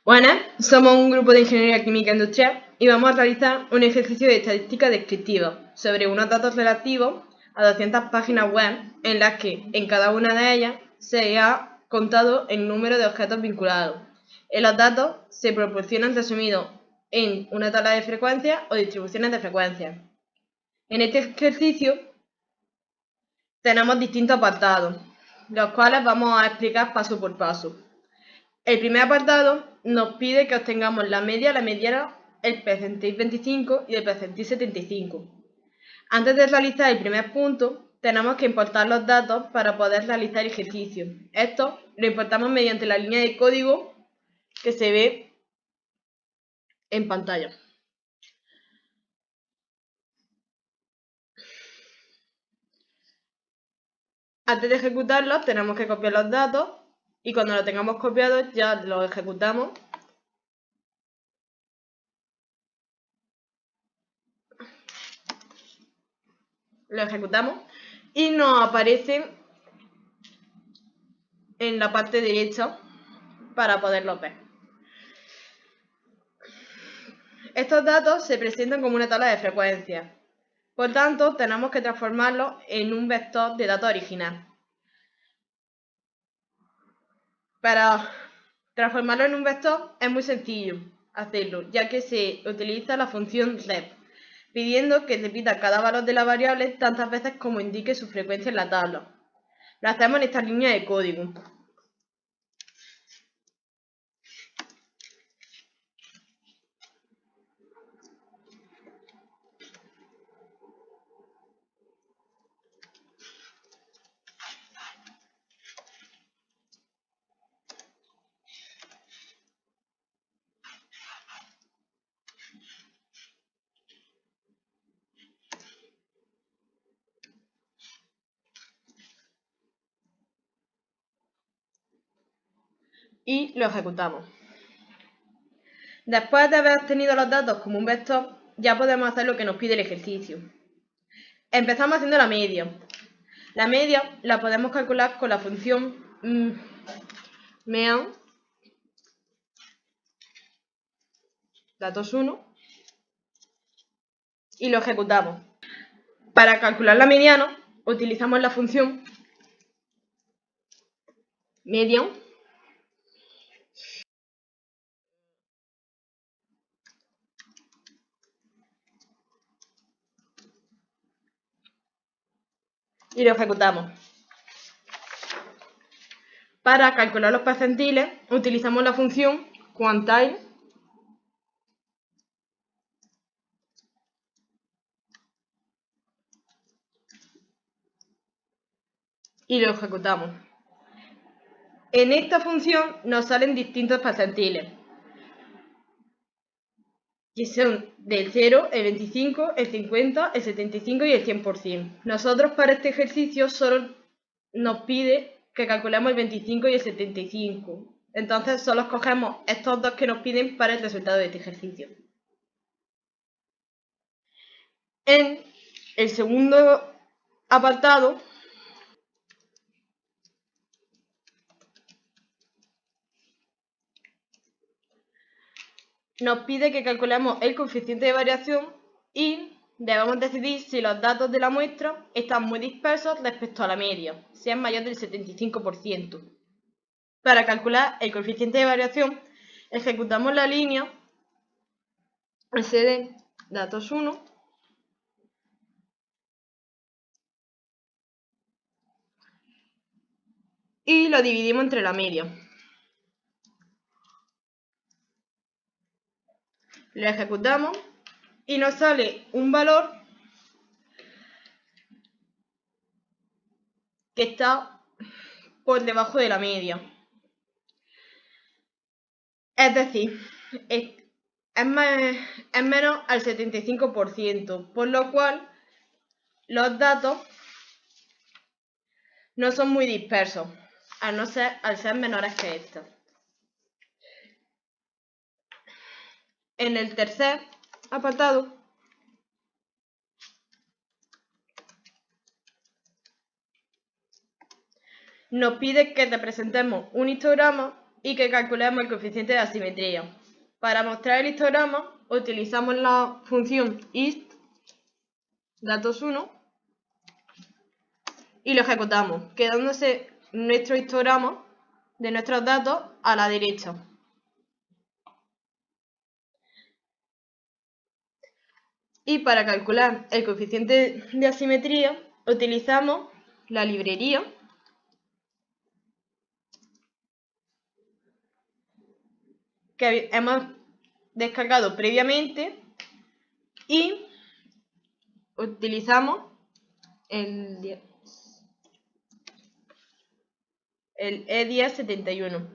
Buenas, somos un grupo de Ingeniería Química Industrial y vamos a realizar un ejercicio de estadística descriptiva sobre unos datos relativos a 200 páginas web en las que en cada una de ellas se ha contado el número de objetos vinculados. Los datos se proporcionan resumidos en una tabla de frecuencias o distribuciones de frecuencias. En este ejercicio tenemos distintos apartados, los cuales vamos a explicar paso por paso. El primer apartado nos pide que obtengamos la media, la mediana, el percentil 25 y el percentil 75. Antes de realizar el primer punto, tenemos que importar los datos para poder realizar el ejercicio. Esto lo importamos mediante la línea de código que se ve en pantalla. Antes de ejecutarlos, tenemos que copiar los datos y cuando los tengamos copiados ya los ejecutamos. Y nos aparecen en la parte derecha para poderlos ver. Estos datos se presentan como una tabla de frecuencias. Por tanto, tenemos que transformarlos en un vector de datos original. Para transformarlo en un vector es muy sencillo hacerlo, ya que se utiliza la función rep, pidiendo que repita cada valor de la variable tantas veces como indique su frecuencia en la tabla. Lo hacemos en esta línea de código. Y lo ejecutamos. Después de haber obtenido los datos como un vector, ya podemos hacer lo que nos pide el ejercicio. Empezamos haciendo la media. La media la podemos calcular con la función mean, datos 1, y lo ejecutamos. Para calcular la mediana, utilizamos la función median, y lo ejecutamos. Para calcular los percentiles, utilizamos la función quantile, y lo ejecutamos. En esta función nos salen distintos percentiles, que son del 0, el 25, el 50, el 75 y el 100%. Nosotros para este ejercicio solo nos pide que calculemos el 25 y el 75. Entonces solo escogemos estos dos que nos piden para el resultado de este ejercicio. En el segundo apartado nos pide que calculemos el coeficiente de variación y debemos decidir si los datos de la muestra están muy dispersos respecto a la media, si es mayor del 75%. Para calcular el coeficiente de variación, ejecutamos la línea sd datos 1 y lo dividimos entre la media. Lo ejecutamos y nos sale un valor que está por debajo de la media. Es decir, es menos al 75%, por lo cual los datos no son muy dispersos, al ser menores que estos. En el tercer apartado nos pide que representemos un histograma y que calculemos el coeficiente de asimetría. Para mostrar el histograma utilizamos la función ist datos1 y lo ejecutamos, quedándose nuestro histograma de nuestros datos a la derecha. Y para calcular el coeficiente de asimetría utilizamos la librería que hemos descargado previamente y utilizamos el E1071,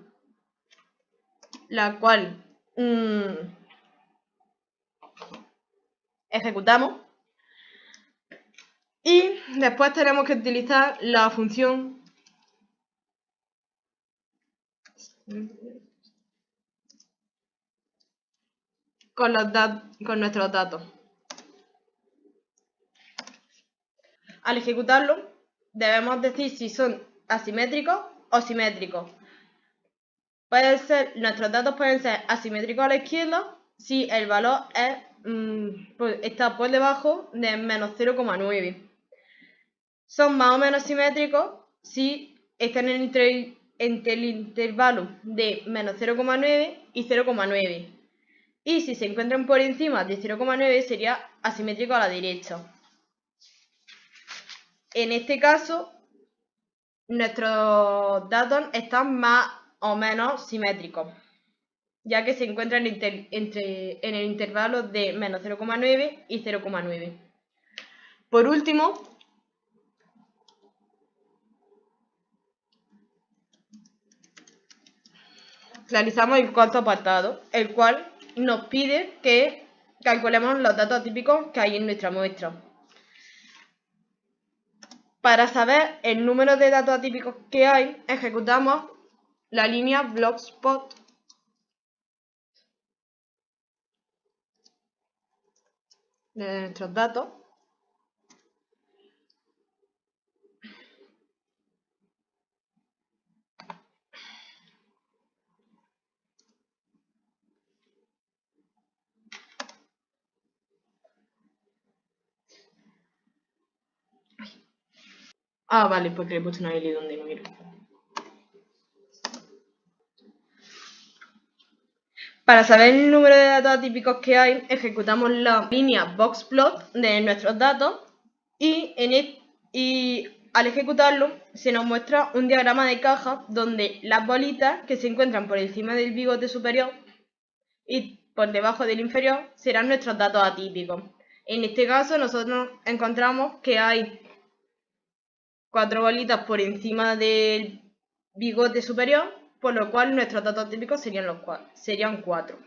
la cual ejecutamos y después tenemos que utilizar la función con nuestros datos. Al ejecutarlo debemos decir si son asimétricos o simétricos. Nuestros datos pueden ser asimétricos a la izquierda si el valor está por debajo de menos 0,9. Son más o menos simétricos si están entre el intervalo de menos 0,9 y 0,9. Y si se encuentran por encima de 0,9 sería asimétrico a la derecha. En este caso, nuestros datos están más o menos simétricos, ya que se encuentran en el intervalo de menos 0,9 y 0,9. Por último, realizamos el cuarto apartado, el cual nos pide que calculemos los datos atípicos que hay en nuestra muestra. Para saber el número de datos atípicos que hay, ejecutamos la línea Blogspot de nuestros datos. Vale, porque le he puesto una L donde no quiero. Para saber el número de datos atípicos que hay, ejecutamos la línea boxplot de nuestros datos y al ejecutarlo se nos muestra un diagrama de caja donde las bolitas que se encuentran por encima del bigote superior y por debajo del inferior serán nuestros datos atípicos. En este caso nosotros encontramos que hay 4 bolitas por encima del bigote superior, por lo cual nuestros datos atípicos serían 4.